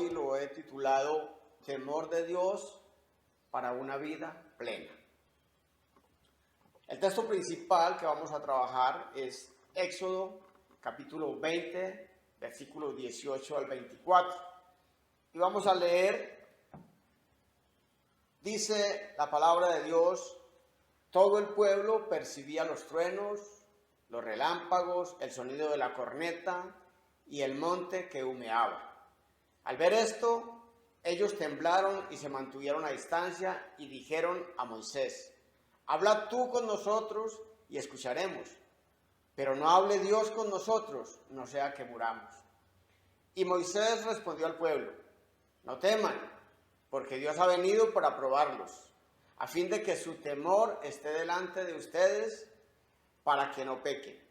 hoy lo he titulado Temor de Dios para una vida plena. El texto principal que vamos a trabajar es Éxodo capítulo 20, versículos 18 al 24. Y vamos a leer, dice la palabra de Dios: todo el pueblo percibía los truenos, los relámpagos, el sonido de la corneta y el monte que humeaba. Al ver esto, ellos temblaron y se mantuvieron a distancia y dijeron a Moisés: habla tú con nosotros y escucharemos, pero no hable Dios con nosotros, no sea que muramos. Y Moisés respondió al pueblo: no teman, porque Dios ha venido para probarlos, a fin de que su temor esté delante de ustedes, para que no pequen.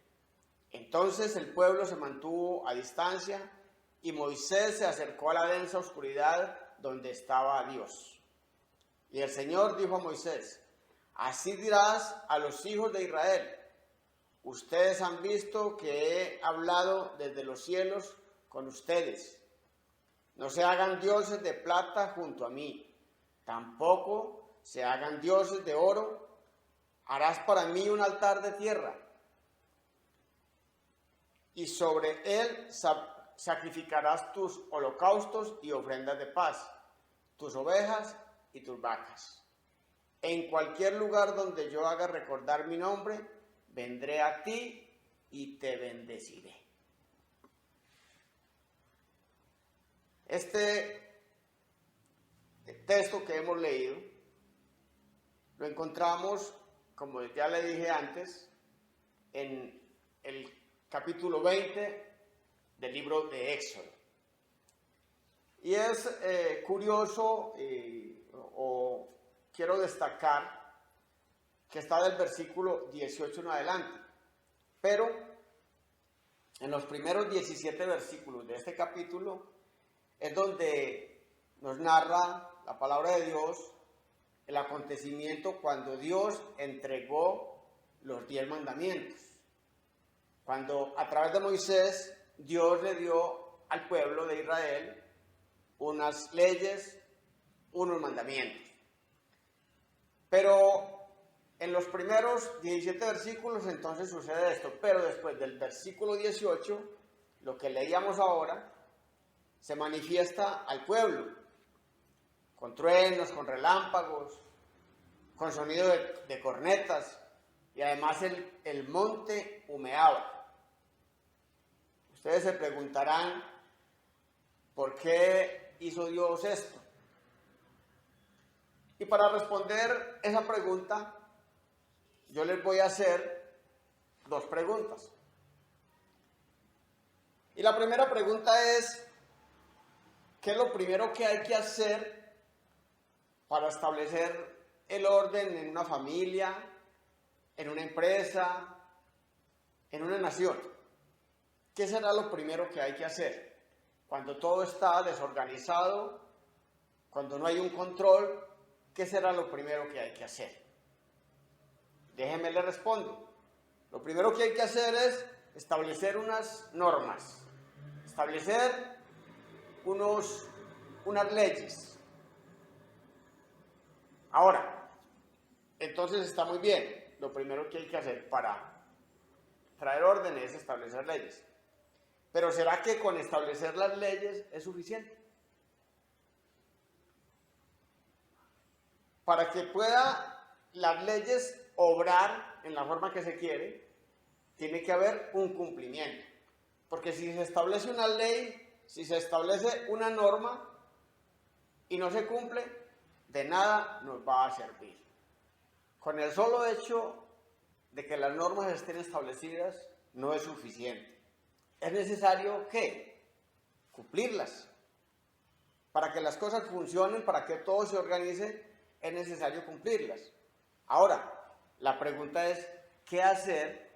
Entonces el pueblo se mantuvo a distancia, y Moisés se acercó a la densa oscuridad donde estaba Dios. Y el Señor dijo a Moisés: así dirás a los hijos de Israel: ustedes han visto que he hablado desde los cielos con ustedes. No se hagan dioses de plata junto a mí, tampoco se hagan dioses de oro. Harás para mí un altar de tierra, y sobre él sacrificarás tus holocaustos y ofrendas de paz, tus ovejas y tus vacas. En cualquier lugar donde yo haga recordar mi nombre, vendré a ti y te bendeciré. Este texto que hemos leído lo encontramos, como ya le dije antes, en el capítulo 20 del libro de Éxodo. Y es curioso, o quiero destacar, que está del versículo 18 en adelante, pero en los primeros 17 versículos de este capítulo es donde nos narra la palabra de Dios el acontecimiento cuando Dios entregó los 10 mandamientos. Cuando a través de Moisés Dios le dio al pueblo de Israel unas leyes, unos mandamientos. Pero en los primeros 17 versículos entonces sucede esto, pero después del versículo 18, lo que leíamos ahora, se manifiesta al pueblo, con truenos, con relámpagos, con sonido de cornetas, y además el monte humeaba. Ustedes se preguntarán, ¿por qué hizo Dios esto? Y para responder esa pregunta, yo les voy a hacer dos preguntas. Y la primera pregunta es: ¿qué es lo primero que hay que hacer para establecer el orden en una familia, en una empresa, en una nación? ¿Qué será lo primero que hay que hacer cuando todo está desorganizado, cuando no hay un control? ¿Qué será lo primero que hay que hacer? Déjenme le respondo. Lo primero que hay que hacer es establecer unas normas, establecer unas leyes. Ahora, entonces está muy bien. Lo primero que hay que hacer para traer orden es establecer leyes. Pero ¿será que con establecer las leyes es suficiente? Para que pueda las leyes obrar en la forma que se quiere, tiene que haber un cumplimiento. Porque si se establece una ley, si se establece una norma y no se cumple, de nada nos va a servir. Con el solo hecho de que las normas estén establecidas no es suficiente. Es necesario ¿qué? Cumplirlas. Para que las cosas funcionen, para que todo se organice, es necesario cumplirlas. Ahora, la pregunta es: ¿qué hacer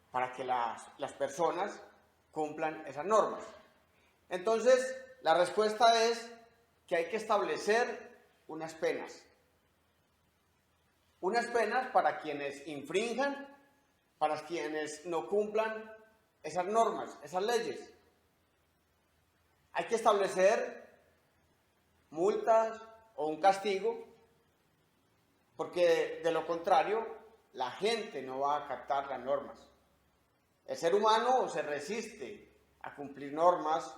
para que las personas cumplan esas normas? Entonces, la respuesta es que hay que establecer unas penas. Unas penas para quienes infrinjan, para quienes no cumplan esas normas, esas leyes. Hay que establecer multas o un castigo, porque de lo contrario la gente no va a acatar las normas. El ser humano se resiste a cumplir normas,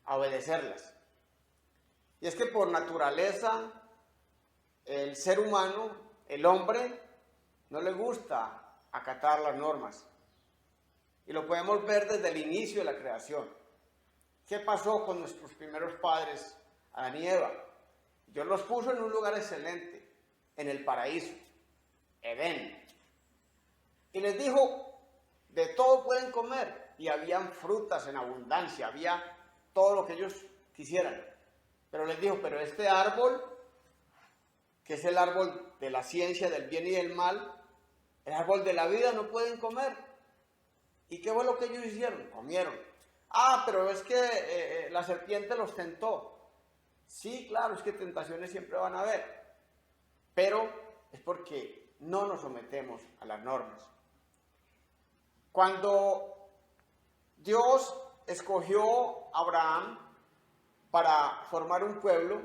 a obedecerlas. Y es que por naturaleza el ser humano, el hombre, no le gusta acatar las normas. Y lo podemos ver desde el inicio de la creación. ¿Qué pasó con nuestros primeros padres, Adán y Eva? Dios los puso en un lugar excelente, en el paraíso, Edén. Y les dijo, de todo pueden comer. Y habían frutas en abundancia, había todo lo que ellos quisieran. Pero les dijo, pero este árbol, que es el árbol de la ciencia del bien y del mal, el árbol de la vida, no pueden comer. ¿Y qué fue lo que ellos hicieron? Comieron. Ah, pero es que la serpiente los tentó. Sí, claro, es que tentaciones siempre van a haber. Pero es porque no nos sometemos a las normas. Cuando Dios escogió a Abraham para formar un pueblo,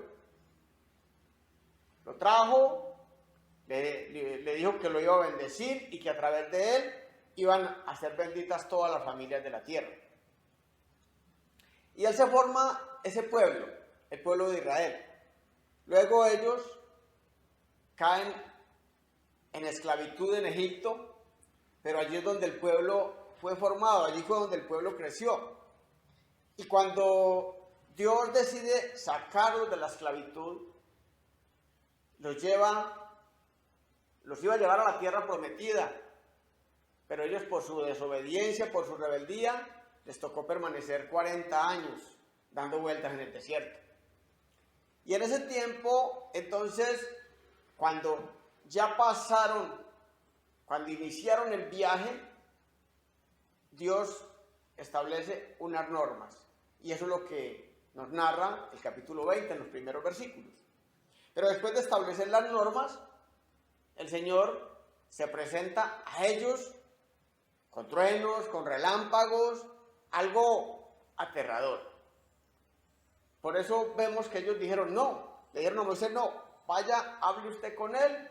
lo trajo, le dijo que lo iba a bendecir y que a través de él iban a ser benditas todas las familias de la tierra. Y él se forma ese pueblo, el pueblo de Israel. Luego ellos caen en esclavitud en Egipto, pero allí es donde el pueblo fue formado, allí fue donde el pueblo creció. Y cuando Dios decide sacarlos de la esclavitud, los iba a llevar a la tierra prometida, pero ellos por su desobediencia, por su rebeldía, les tocó permanecer 40 años dando vueltas en el desierto. Y en ese tiempo, entonces, cuando ya pasaron, cuando iniciaron el viaje, Dios establece unas normas. Y eso es lo que nos narra el capítulo 20 en los primeros versículos. Pero después de establecer las normas, el Señor se presenta a ellos con truenos, con relámpagos, algo aterrador. Por eso vemos que ellos dijeron no, le dijeron a Moisés no, vaya, hable usted con él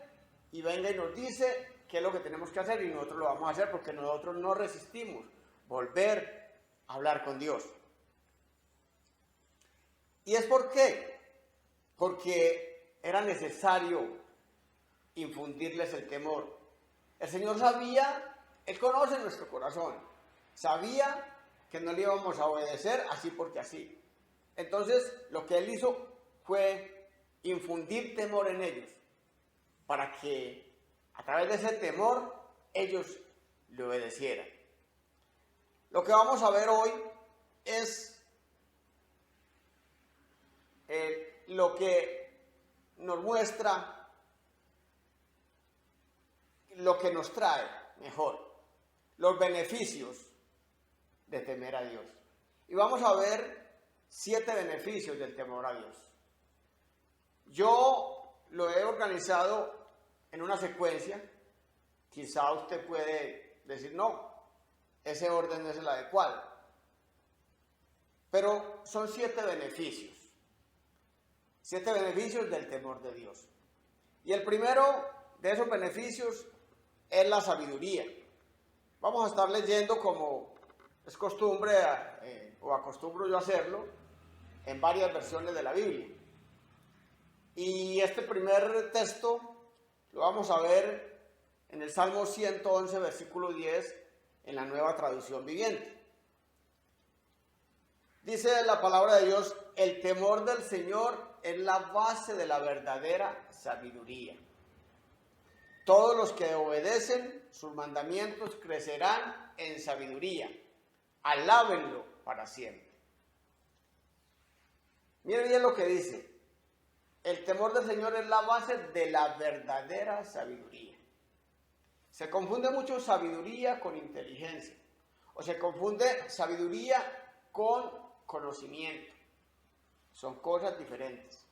y venga y nos dice qué es lo que tenemos que hacer y nosotros lo vamos a hacer porque nosotros no resistimos volver a hablar con Dios. ¿Y es por qué? Porque era necesario infundirles el temor. El Señor sabía, Él conoce nuestro corazón, sabía que no le íbamos a obedecer así porque así. Entonces, lo que Él hizo fue infundir temor en ellos, para que a través de ese temor ellos le obedecieran. Lo que vamos a ver hoy es lo que nos muestra, lo que nos trae, mejor, los beneficios de temer a Dios. Y vamos a ver 7 beneficios del temor a Dios. Yo lo he organizado en una secuencia. Quizá usted puede decir, no, ese orden no es el adecuado. Pero son 7 beneficios. 7 beneficios del temor de Dios. Y el primero de esos beneficios es la sabiduría. Vamos a estar leyendo, como es costumbre, o acostumbro yo a hacerlo, en varias versiones de la Biblia. Y este primer texto lo vamos a ver en el Salmo 111, versículo 10, en la Nueva Traducción Viviente. Dice la palabra de Dios, el temor del Señor es la base de la verdadera sabiduría. Todos los que obedecen sus mandamientos crecerán en sabiduría. Alábenlo para siempre. Miren bien lo que dice. El temor del Señor es la base de la verdadera sabiduría. Se confunde mucho sabiduría con inteligencia. O se confunde sabiduría con conocimiento. Son cosas diferentes.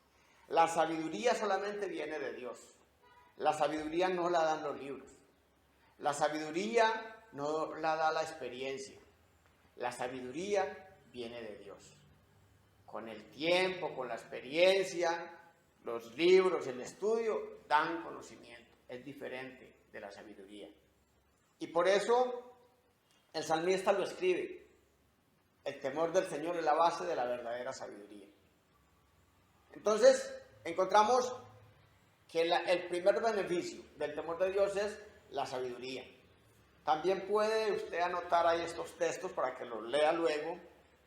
La sabiduría solamente viene de Dios. La sabiduría no la dan los libros. La sabiduría no la da la experiencia. La sabiduría viene de Dios. con el tiempo, con la experiencia, los libros, el estudio, dan conocimiento. Es diferente de la sabiduría. Y por eso el salmista lo escribe. El temor del Señor es la base de la verdadera sabiduría. Entonces, encontramos que el primer beneficio del temor de Dios es la sabiduría. También puede usted anotar ahí estos textos para que los lea luego.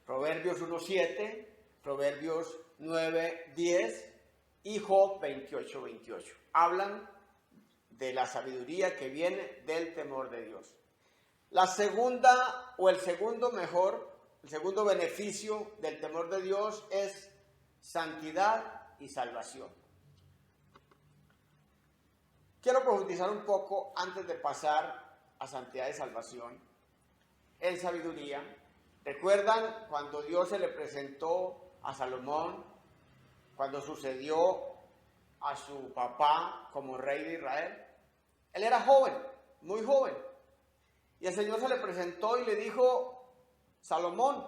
Proverbios 1:7, Proverbios 9:10 y Job 28:28. Hablan de la sabiduría que viene del temor de Dios. La segunda o el segundo beneficio del temor de Dios es santidad y salvación. Quiero profundizar un poco antes de pasar a santidad y salvación en sabiduría. ¿Recuerdan cuando Dios se le presentó a Salomón, cuando sucedió a su papá como rey de Israel? Él era joven, muy joven. Y el Señor se le presentó y le dijo: Salomón,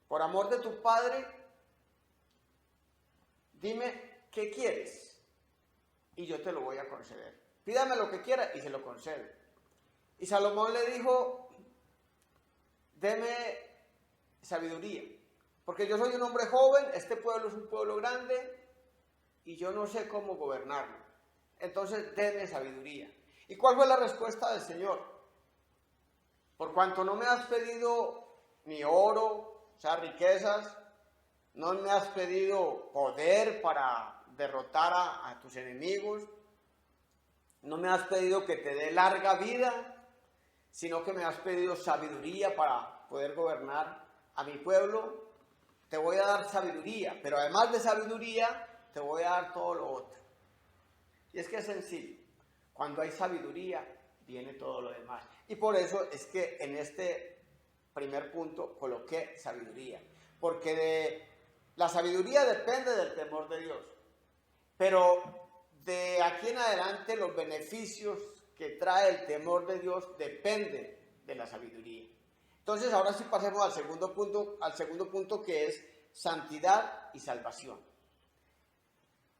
por amor de tu padre, dime qué quieres y yo te lo voy a conceder. Pídame lo que quiera y se lo concedo. Y Salomón le dijo: deme sabiduría, porque yo soy un hombre joven, este pueblo es un pueblo grande y yo no sé cómo gobernarlo. Entonces, deme sabiduría. ¿Y cuál fue la respuesta del Señor? Por cuanto no me has pedido ni oro, o sea, riquezas, no me has pedido poder para derrotar a tus enemigos, no me has pedido que te dé larga vida, sino que me has pedido sabiduría para poder gobernar a mi pueblo. Te voy a dar sabiduría, pero además de sabiduría, te voy a dar todo lo otro. Y es que es sencillo. Cuando hay sabiduría, viene todo lo demás. Y por eso es que en este primer punto coloqué sabiduría. Porque la sabiduría depende del temor de Dios. Pero de aquí en adelante los beneficios que trae el temor de Dios dependen de la sabiduría. Entonces ahora sí pasemos al segundo punto que es santidad y salvación.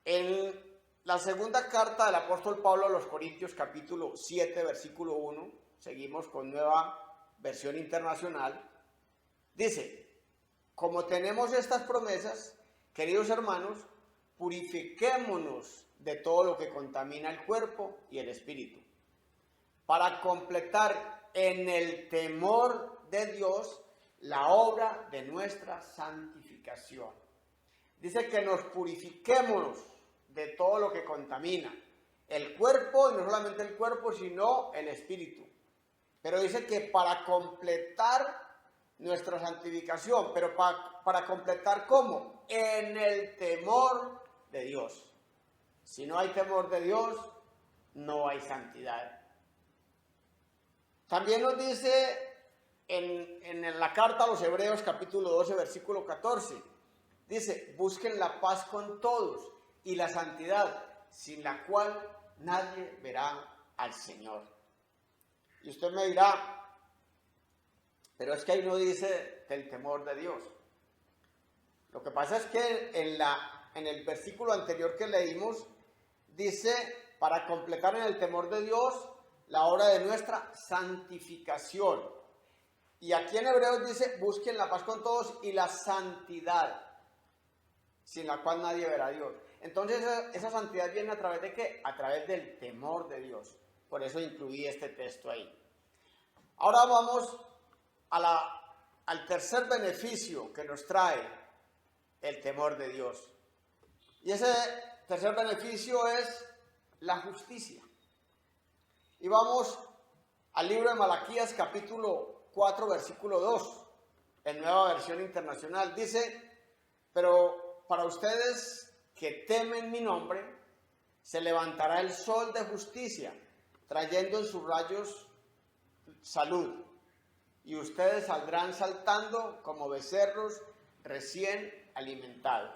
En la segunda carta del apóstol Pablo a los Corintios, capítulo 7, versículo 1, seguimos con Nueva Versión Internacional, dice: como tenemos estas promesas, queridos hermanos, purifiquémonos de todo lo que contamina el cuerpo y el espíritu, para completar en el temor de Dios la obra de nuestra santificación. Dice que nos purifiquémonos de todo lo que contamina el cuerpo, y no solamente el cuerpo, sino el espíritu. Pero dice que para completar nuestra santificación, pero para completar ¿cómo? En el temor de Dios. Si no hay temor de Dios, no hay santidad. También nos dice en la carta a los Hebreos, capítulo 12, versículo 14, dice: busquen la paz con todos y la santidad, sin la cual nadie verá al Señor. Y usted me dirá: pero es que ahí no dice del temor de Dios. Lo que pasa es que en el versículo anterior que leímos, dice: para completar en el temor de Dios la obra de nuestra santificación. Y aquí en Hebreos dice: busquen la paz con todos y la santidad, sin la cual nadie verá a Dios. Entonces esa santidad viene a través de ¿qué? A través del temor de Dios. Por eso incluí este texto ahí. Ahora vamos al tercer beneficio que nos trae el temor de Dios. Y ese tercer beneficio es la justicia. Y vamos al libro de Malaquías, capítulo 4, versículo 2, en Nueva Versión Internacional. Dice: pero para ustedes que temen mi nombre, se levantará el sol de justicia, trayendo en sus rayos salud. Y ustedes saldrán saltando como becerros recién alimentados.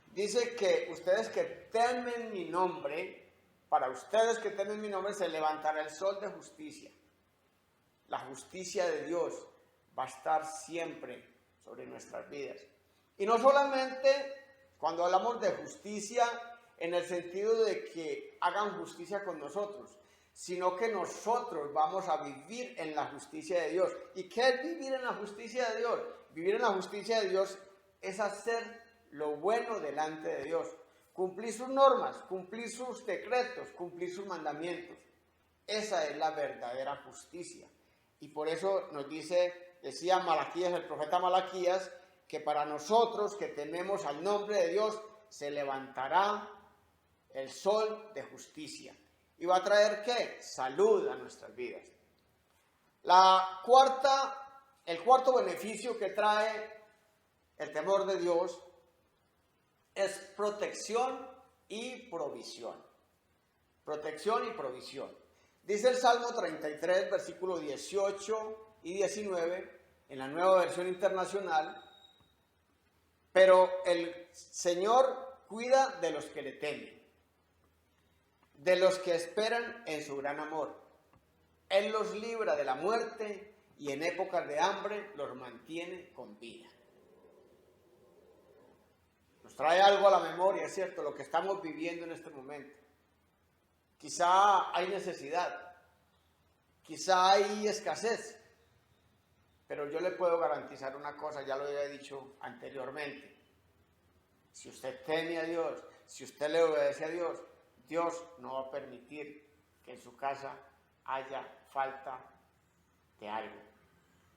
Dice que ustedes que temen mi nombre, para ustedes que temen mi nombre, se levantará el sol de justicia. La justicia de Dios va a estar siempre sobre nuestras vidas. Y no solamente cuando hablamos de justicia en el sentido de que hagan justicia con nosotros, sino que nosotros vamos a vivir en la justicia de Dios. ¿Y qué es vivir en la justicia de Dios? Vivir en la justicia de Dios es hacer lo bueno delante de Dios, cumplir sus normas, cumplir sus decretos, cumplir sus mandamientos. Esa es la verdadera justicia. Y por eso nos decía Malaquías, el profeta Malaquías, que para nosotros que tememos al nombre de Dios, se levantará el sol de justicia. ¿Y va a traer qué? Salud a nuestras vidas. El cuarto beneficio que trae el temor de Dios es protección y provisión. Protección y provisión. Dice el Salmo 33, versículos 18 y 19, en la Nueva Versión Internacional: pero el Señor cuida de los que le temen, de los que esperan en su gran amor. Él los libra de la muerte y en épocas de hambre los mantiene con vida. Nos trae algo a la memoria, es cierto, lo que estamos viviendo en este momento. Quizá hay necesidad, quizá hay escasez, pero yo le puedo garantizar una cosa, ya lo había dicho anteriormente. Si usted teme a Dios, si usted le obedece a Dios, Dios no va a permitir que en su casa haya falta de algo,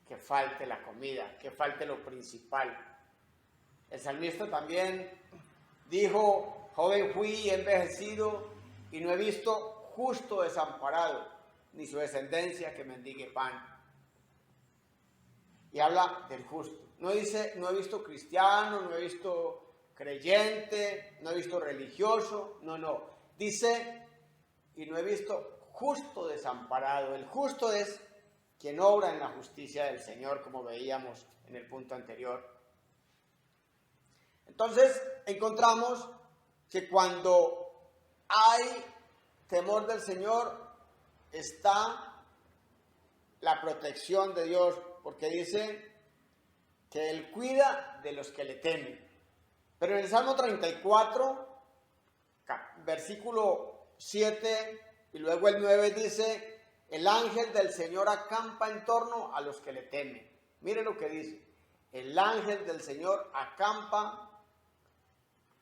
que falte la comida, que falte lo principal. El salmista también dijo: joven fui envejecido y no he visto justo desamparado, ni su descendencia que mendigue pan. Y habla del justo. No dice: no he visto cristiano, no he visto creyente, no he visto religioso. No. Dice: y no he visto justo desamparado. El justo es quien obra en la justicia del Señor, como veíamos en el punto anterior. Entonces encontramos que cuando hay temor del Señor está la protección de Dios, porque dice que Él cuida de los que le temen. Pero en el Salmo 34, versículo 7 y luego el 9 dice: el ángel del Señor acampa en torno a los que le temen. Mire lo que dice: el ángel del Señor acampa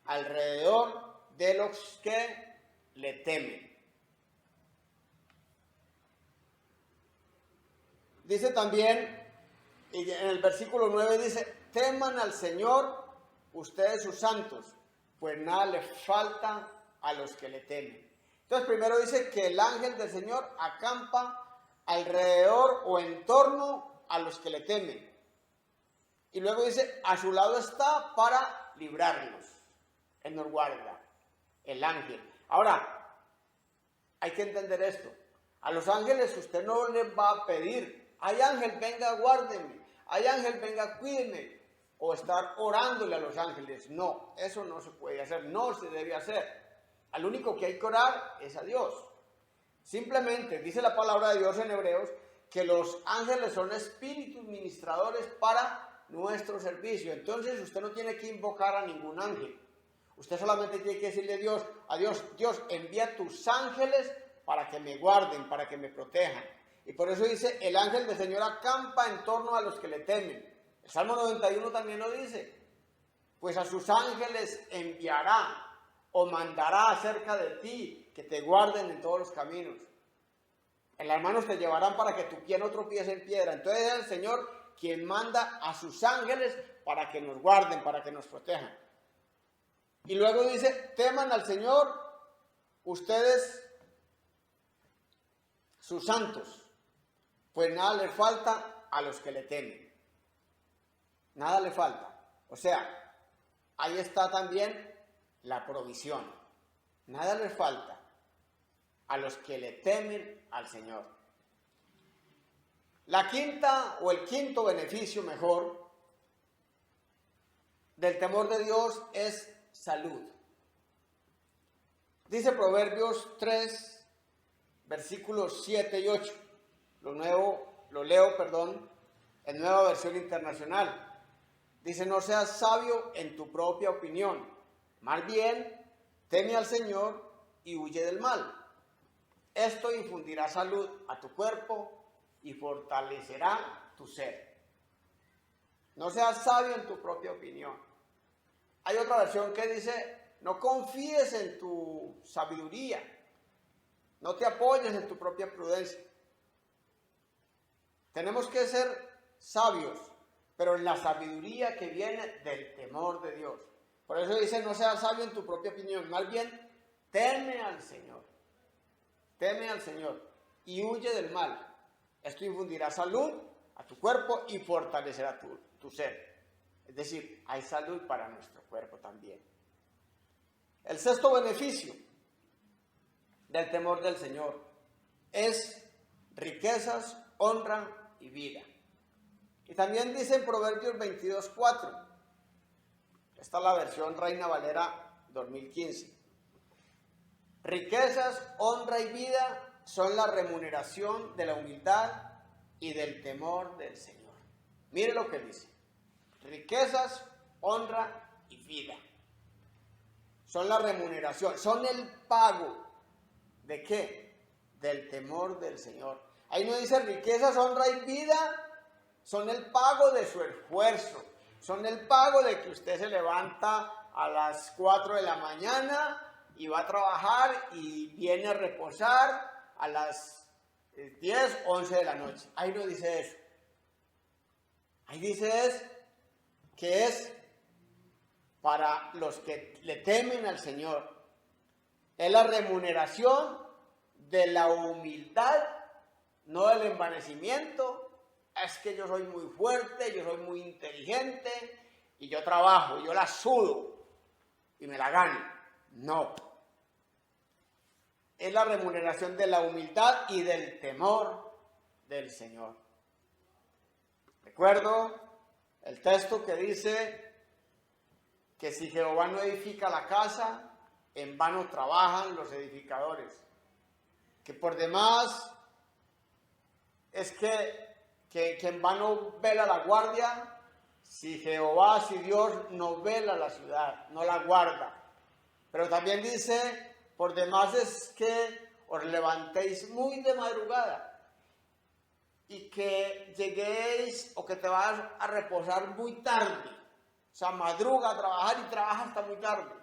alrededor de los que le temen. Dice también, y en el versículo 9 dice: teman al Señor ustedes sus santos, pues nada le falta a los que le temen. Entonces primero dice que el ángel del Señor acampa alrededor o en torno a los que le temen. Y luego dice: a su lado está para librarlos. Él nos guarda, el ángel. Ahora, hay que entender esto. A los ángeles usted no les va a pedir: ay ángel, venga, guárdeme. Ay ángel, venga, cuídeme. O estar orándole a los ángeles. No, eso no se puede hacer, no se debe hacer. Al único que hay que orar es a Dios. Simplemente dice la palabra de Dios en Hebreos que los ángeles son espíritus ministradores para nuestro servicio. Entonces usted no tiene que invocar a ningún ángel. Usted solamente tiene que decirle a Dios: Dios, envía tus ángeles para que me guarden, para que me protejan. Y por eso dice: el ángel del Señor acampa en torno a los que le temen. El Salmo 91 también lo dice: pues a sus ángeles enviará o mandará acerca de ti, que te guarden en todos los caminos. En las manos te llevarán para que tu pie no tropiece en piedra. Entonces es el Señor quien manda a sus ángeles para que nos guarden, para que nos protejan. Y luego dice: teman al Señor ustedes sus santos, pues nada les falta a los que le temen. Nada le falta. O sea, ahí está también la provisión. Nada les falta a los que le temen al Señor. La quinta o el quinto beneficio mejor del temor de Dios es salud. Dice Proverbios 3, versículos 7 y 8. Lo leo, en Nueva Versión Internacional. Dice, no seas sabio en tu propia opinión, más bien teme al Señor y huye del mal. Esto infundirá salud a tu cuerpo y fortalecerá tu ser. No seas sabio en tu propia opinión. Hay otra versión que dice, no confíes en tu sabiduría, no te apoyes en tu propia prudencia. Tenemos que ser sabios, pero en la sabiduría que viene del temor de Dios. Por eso dice, no seas sabio en tu propia opinión, más bien teme al Señor y huye del mal. Esto infundirá salud a tu cuerpo y fortalecerá tu ser. Es decir, hay salud para nuestro cuerpo también. El sexto beneficio del temor del Señor es riquezas, honra y vida. Y también dice en Proverbios 22:4, esta es la versión Reina Valera 2015. Riquezas, honra y vida son la remuneración de la humildad y del temor del Señor. Mire lo que dice. Riquezas, honra y vida. Son la remuneración, son el pago. ¿De qué? Del temor del Señor. Ahí no dice riquezas, honra y vida, son el pago de su esfuerzo. Son el pago de que usted se levanta a las 4 de la mañana y va a trabajar y viene a reposar a las 10, 11 de la noche. Ahí no dice eso. Ahí dice que es para los que le temen al Señor. Es la remuneración de la humildad, no del envanecimiento. Es que yo soy muy fuerte, yo soy muy inteligente y yo trabajo, yo la sudo y me la gano. No. Es la remuneración de la humildad y del temor del Señor. Recuerdo el texto que dice que si Jehová no edifica la casa, en vano trabajan los edificadores. Que por demás es que en vano vela la guardia, si Jehová, si Dios no vela la ciudad, no la guarda. Pero también dice, por demás es que os levantéis muy de madrugada y que lleguéis o que te vas a reposar muy tarde. O sea, madruga a trabajar y trabaja hasta muy tarde.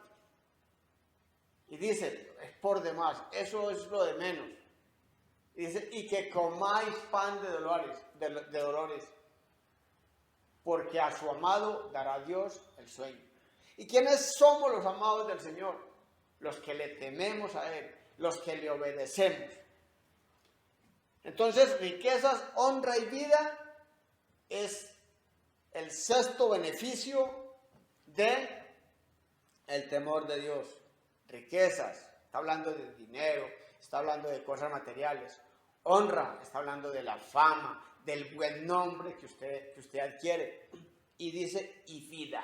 Y dice, es por demás, eso es lo de menos. Y dice, y que comáis pan de dolores, porque a su amado dará Dios el sueño. ¿Y quiénes somos los amados del Señor? Los que le tememos a Él, los que le obedecemos. Entonces, riquezas, honra y vida es el sexto beneficio de el temor de Dios. Riquezas, está hablando de dinero, está hablando de cosas materiales. Honra, está hablando de la fama, del buen nombre que usted adquiere. Y dice, y vida,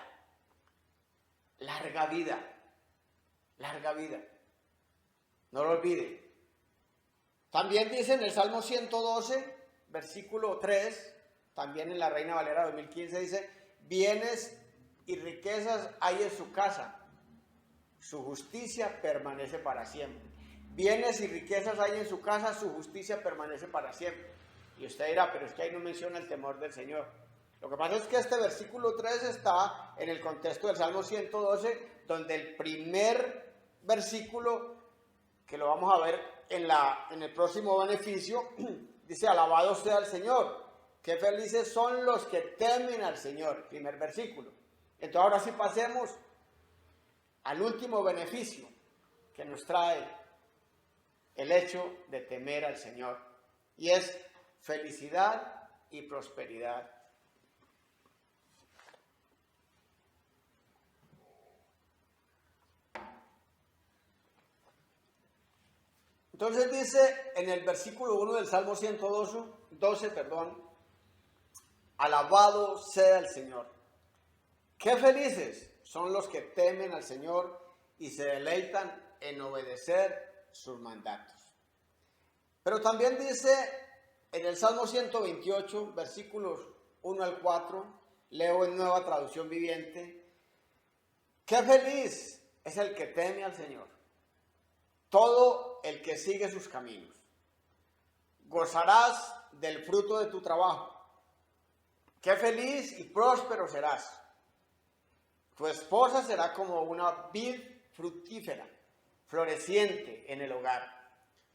larga vida, larga vida. No lo olvide. También dice en el Salmo 112, versículo 3, también en la Reina Valera 2015, dice, bienes y riquezas hay en su casa, su justicia permanece para siempre. Bienes y riquezas hay en su casa, su justicia permanece para siempre. Y usted dirá, pero es que ahí no menciona el temor del Señor. Lo que pasa es que este versículo 3 está en el contexto del Salmo 112, donde el primer versículo, que lo vamos a ver en el próximo beneficio, dice, alabado sea el Señor. Qué felices son los que temen al Señor. Primer versículo. Entonces ahora sí pasemos al último beneficio que nos trae el hecho de temer al Señor, y es felicidad y prosperidad. Entonces dice en el versículo 1 del Salmo 112, alabado sea el Señor. Qué felices son los que temen al Señor y se deleitan en obedecer sus mandatos. Pero también dice en el Salmo 128, versículos 1 al 4, leo en Nueva Traducción Viviente: qué feliz es el que teme al Señor, todo el que sigue sus caminos. Gozarás del fruto de tu trabajo. Qué feliz y próspero serás. Tu esposa será como una vid fructífera, floreciente en el hogar.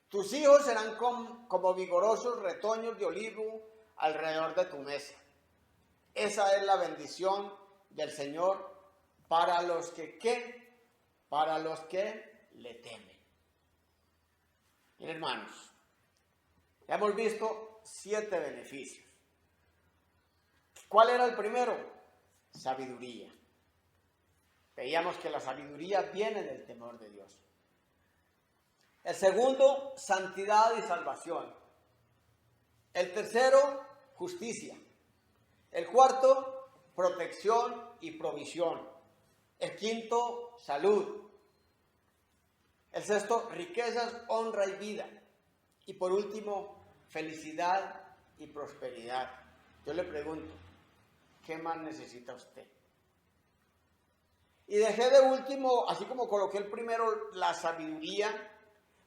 Tus hijos serán como vigorosos retoños de olivo alrededor de tu mesa. Esa es la bendición del Señor para los que, ¿qué? Para los que le temen. Bien, hermanos, ya hemos visto 7 beneficios. ¿Cuál era el primero? Sabiduría. Veíamos que la sabiduría viene del temor de Dios. El segundo, santidad y salvación. El tercero, justicia. El cuarto, protección y provisión. El quinto, salud. El sexto, riquezas, honra y vida. Y por último, felicidad y prosperidad. Yo le pregunto, ¿qué más necesita usted? Y dejé de último, así como coloqué el primero, la sabiduría,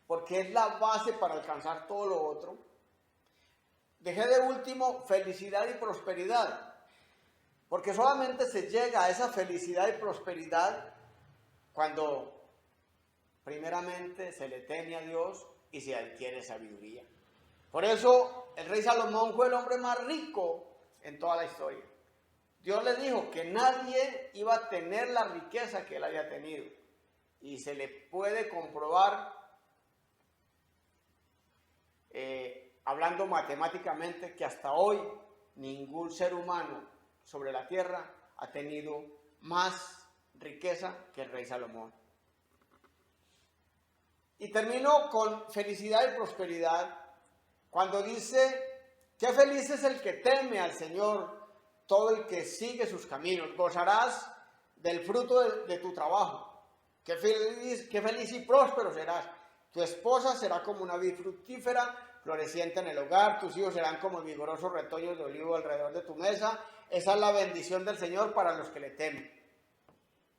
porque es la base para alcanzar todo lo otro. Dejé de último felicidad y prosperidad, porque solamente se llega a esa felicidad y prosperidad cuando primeramente se le teme a Dios y se adquiere sabiduría. Por eso el rey Salomón fue el hombre más rico en toda la historia. Dios le dijo que nadie iba a tener la riqueza que él había tenido. Y se le puede comprobar, hablando matemáticamente, que hasta hoy ningún ser humano sobre la tierra ha tenido más riqueza que el rey Salomón. Y termino con felicidad y prosperidad cuando dice: qué feliz es el que teme al Señor, todo el que sigue sus caminos. Gozarás del fruto de tu trabajo. Qué feliz y próspero serás. Tu esposa será como una vid fructífera, floreciente en el hogar. Tus hijos serán como vigorosos retoños de olivo alrededor de tu mesa. Esa es la bendición del Señor para los que le temen.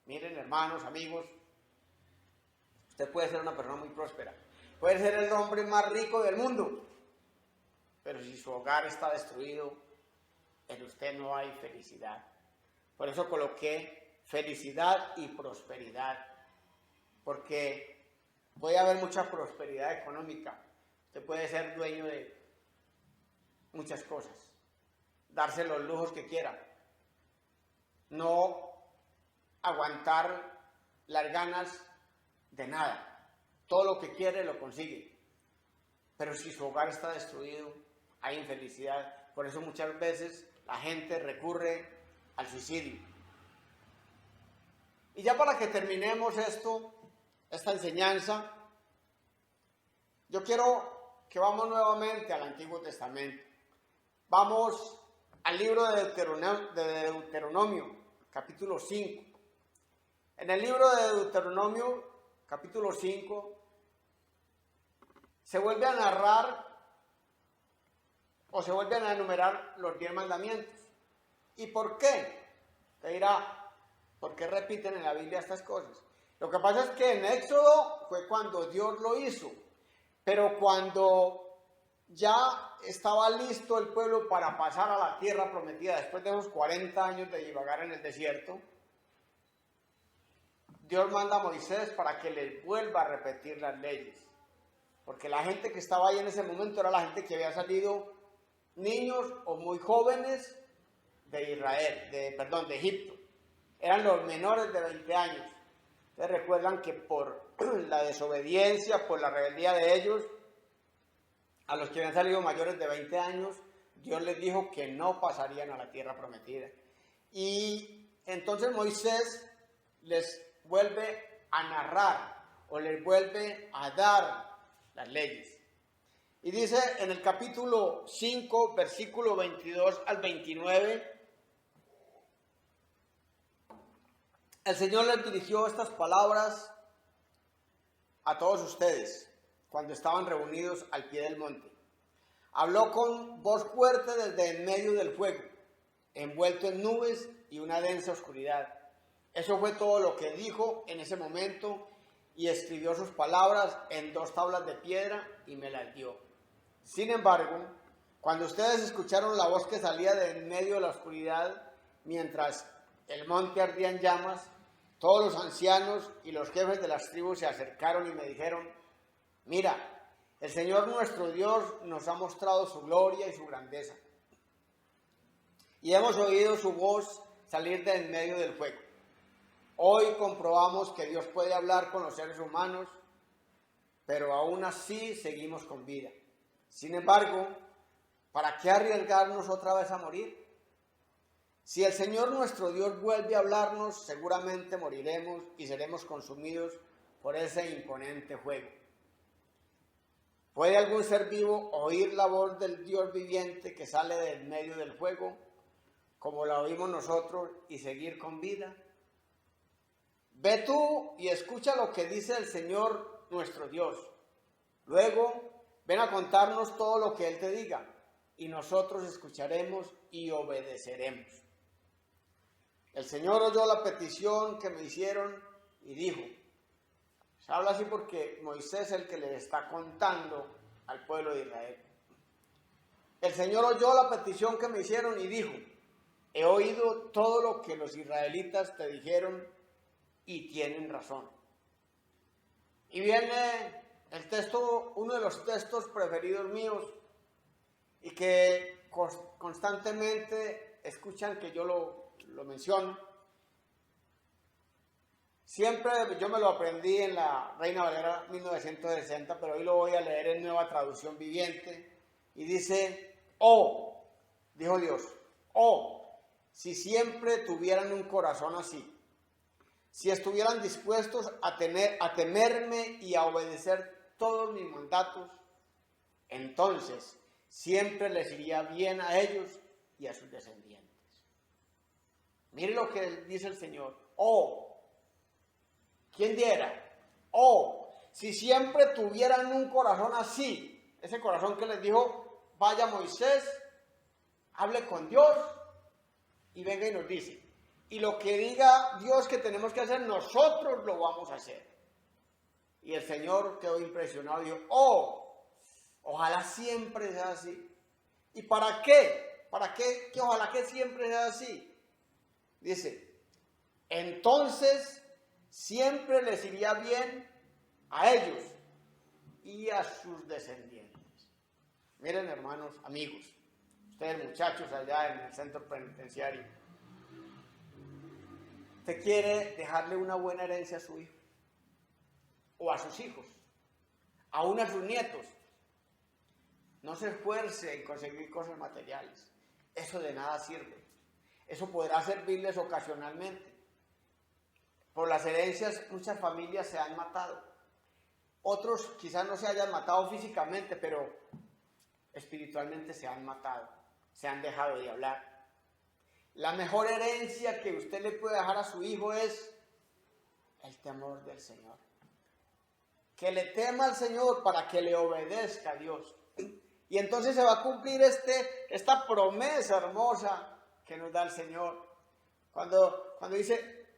Miren, hermanos, amigos, usted puede ser una persona muy próspera. Puede ser el hombre más rico del mundo. Pero si su hogar está destruido, en usted no hay felicidad. Por eso coloqué felicidad y prosperidad. Porque puede haber mucha prosperidad económica. Usted puede ser dueño de muchas cosas. Darse los lujos que quiera. No aguantar las ganas de nada. Todo lo que quiere lo consigue. Pero si su hogar está destruido, hay infelicidad. Por eso muchas veces la gente recurre al suicidio. Y ya para que terminemos esta enseñanza, yo quiero que vamos nuevamente al Antiguo Testamento. Vamos al libro de Deuteronomio, capítulo 5. En el libro de Deuteronomio, capítulo 5, se vuelve a narrar o se vuelven a enumerar los 10 mandamientos. ¿Y por qué? Te dirá, ¿por qué repiten en la Biblia estas cosas? Lo que pasa es que en Éxodo fue cuando Dios lo hizo, pero cuando ya estaba listo el pueblo para pasar a la tierra prometida, después de esos 40 años de divagar en el desierto, Dios manda a Moisés para que les vuelva a repetir las leyes. Porque la gente que estaba ahí en ese momento era la gente que había salido, niños o muy jóvenes de de Egipto. Eran los menores de 20 años. Ustedes recuerdan que por la desobediencia, por la rebeldía de ellos, a los que habían salido mayores de 20 años, Dios les dijo que no pasarían a la tierra prometida. Y entonces Moisés les vuelve a narrar o les vuelve a dar las leyes. Y dice en el capítulo 5, versículo 22 al 29, el Señor les dirigió estas palabras a todos ustedes cuando estaban reunidos al pie del monte. Habló con voz fuerte desde en medio del fuego. envuelto en nubes y una densa oscuridad. Eso fue todo lo que dijo en ese momento, y escribió sus palabras en 2 tablas de piedra y me las dio. Sin embargo, cuando ustedes escucharon la voz que salía de en medio de la oscuridad, mientras el monte ardía en llamas, todos los ancianos y los jefes de las tribus se acercaron y me dijeron: mira, el Señor nuestro Dios nos ha mostrado su gloria y su grandeza, y hemos oído su voz salir de en medio del fuego. Hoy comprobamos que Dios puede hablar con los seres humanos, pero aún así seguimos con vida. Sin embargo, ¿para qué arriesgarnos otra vez a morir? Si el Señor nuestro Dios vuelve a hablarnos, seguramente moriremos y seremos consumidos por ese imponente fuego. ¿Puede algún ser vivo oír la voz del Dios viviente que sale del medio del fuego, como la oímos nosotros, y seguir con vida? Ve tú y escucha lo que dice el Señor nuestro Dios. Luego, ven a contarnos todo lo que Él te diga, y nosotros escucharemos y obedeceremos. El Señor oyó la petición que me hicieron y dijo, se habla así porque Moisés es el que le está contando al pueblo de Israel. El Señor oyó la petición que me hicieron y dijo, he oído todo lo que los israelitas te dijeron y tienen razón. Y viene el texto, uno de los textos preferidos míos y que constantemente escuchan que yo lo menciono. Siempre yo me lo aprendí en la Reina Valera 1960, pero hoy lo voy a leer en Nueva Traducción Viviente. Y dice, oh, dijo Dios, oh, si siempre tuvieran un corazón así, si estuvieran dispuestos a temerme y a obedecer todos mis mandatos, entonces siempre les iría bien a ellos y a sus descendientes. Mire lo que dice el Señor. Oh, ¿quién diera? Oh, si siempre tuvieran un corazón así, ese corazón que les dijo, vaya Moisés, hable con Dios y venga y nos dice. Y lo que diga Dios que tenemos que hacer, nosotros lo vamos a hacer. Y el Señor quedó impresionado y dijo, oh, ojalá siempre sea así. ¿Y para qué? ¿Para qué? Que ojalá que siempre sea así. Dice, entonces siempre les iría bien a ellos y a sus descendientes. Miren, hermanos, amigos, ustedes muchachos allá en el centro penitenciario, ¿usted quiere dejarle una buena herencia a su hijo? O a sus hijos, aún a sus nietos. No se esfuerce en conseguir cosas materiales. Eso de nada sirve. Eso podrá servirles ocasionalmente. Por las herencias muchas familias se han matado. Otros quizás no se hayan matado físicamente, pero espiritualmente se han matado. Se han dejado de hablar. La mejor herencia que usted le puede dejar a su hijo es el temor del Señor. Que le tema al Señor para que le obedezca a Dios. Y entonces se va a cumplir esta promesa hermosa que nos da el Señor. Cuando dice,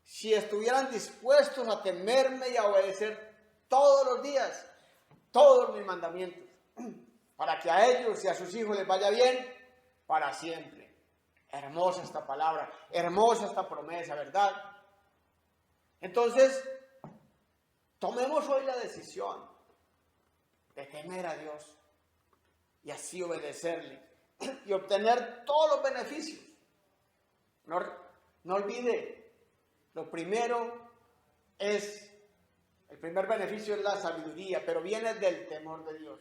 si estuvieran dispuestos a temerme y a obedecer todos los días, todos mis mandamientos, para que a ellos y a sus hijos les vaya bien para siempre. Hermosa esta palabra, hermosa esta promesa, ¿verdad? Entonces, tomemos hoy la decisión de temer a Dios y así obedecerle y obtener todos los beneficios. No olvide, el primer beneficio es la sabiduría, pero viene del temor de Dios.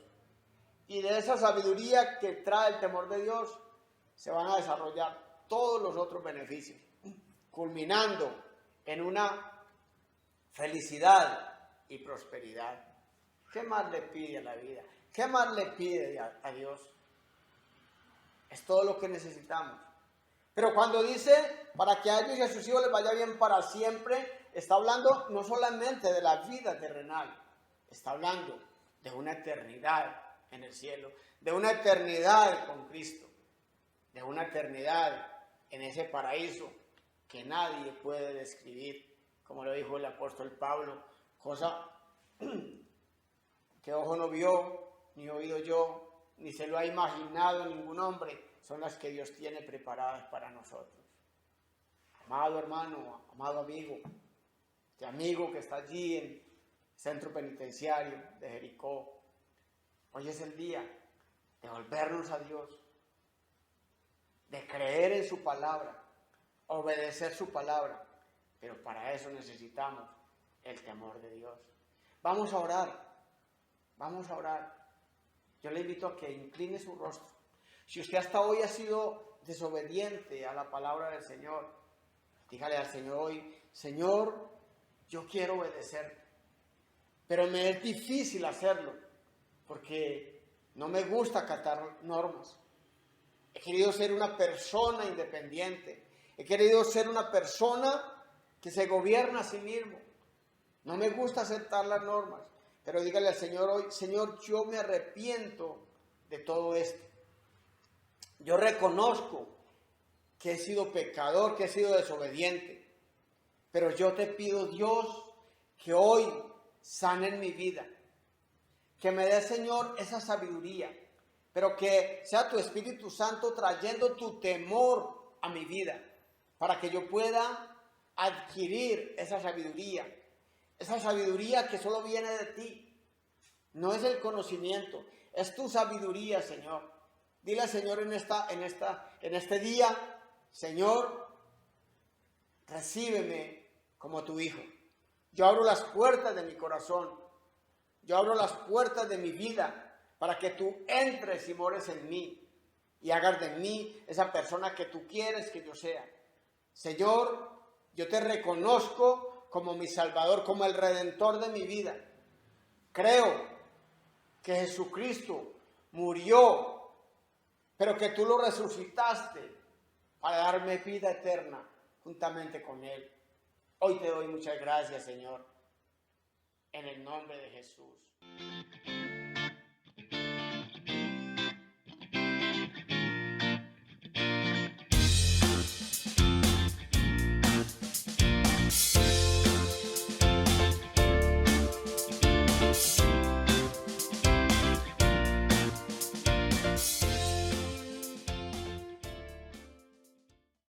Y de esa sabiduría que trae el temor de Dios se van a desarrollar todos los otros beneficios, culminando en una felicidad y prosperidad. ¿Qué más le pide a la vida? ¿Qué más le pide a Dios? Es todo lo que necesitamos. Pero cuando dice, para que a ellos y a sus hijos les vaya bien para siempre, está hablando no solamente de la vida terrenal, está hablando de una eternidad en el cielo, de una eternidad con Cristo, de una eternidad en ese paraíso que nadie puede describir, como lo dijo el apóstol Pablo, cosa que ojo no vio, ni oído yo, ni se lo ha imaginado ningún hombre, son las que Dios tiene preparadas para nosotros. Amado hermano, amado amigo, este amigo que está allí en el centro penitenciario de Jericó, hoy es el día de volvernos a Dios, de creer en su palabra, obedecer su palabra, pero para eso necesitamos el temor de Dios. Vamos a orar, vamos a orar. Yo le invito a que incline su rostro. Si usted hasta hoy ha sido desobediente a la palabra del Señor, dígale al Señor hoy: Señor, yo quiero obedecerte, pero me es difícil hacerlo, porque no me gusta acatar normas. He querido ser una persona independiente. He querido ser una persona que se gobierna a sí mismo. No me gusta aceptar las normas. Pero dígale al Señor hoy: Señor, yo me arrepiento de todo esto. Yo reconozco que he sido pecador, que he sido desobediente. Pero yo te pido, Dios, que hoy sanen mi vida. Que me dé, Señor, esa sabiduría. Pero que sea tu Espíritu Santo trayendo tu temor a mi vida, para que yo pueda adquirir esa sabiduría que solo viene de ti. No es el conocimiento, es tu sabiduría, Señor. Dile al Señor en este día: Señor, recíbeme como tu hijo. Yo abro las puertas de mi corazón, yo abro las puertas de mi vida, para que tú entres y mores en mí y hagas de mí esa persona que tú quieres que yo sea. Señor, yo te reconozco como mi Salvador, como el Redentor de mi vida. Creo que Jesucristo murió, pero que tú lo resucitaste para darme vida eterna juntamente con Él. Hoy te doy muchas gracias, Señor, en el nombre de Jesús.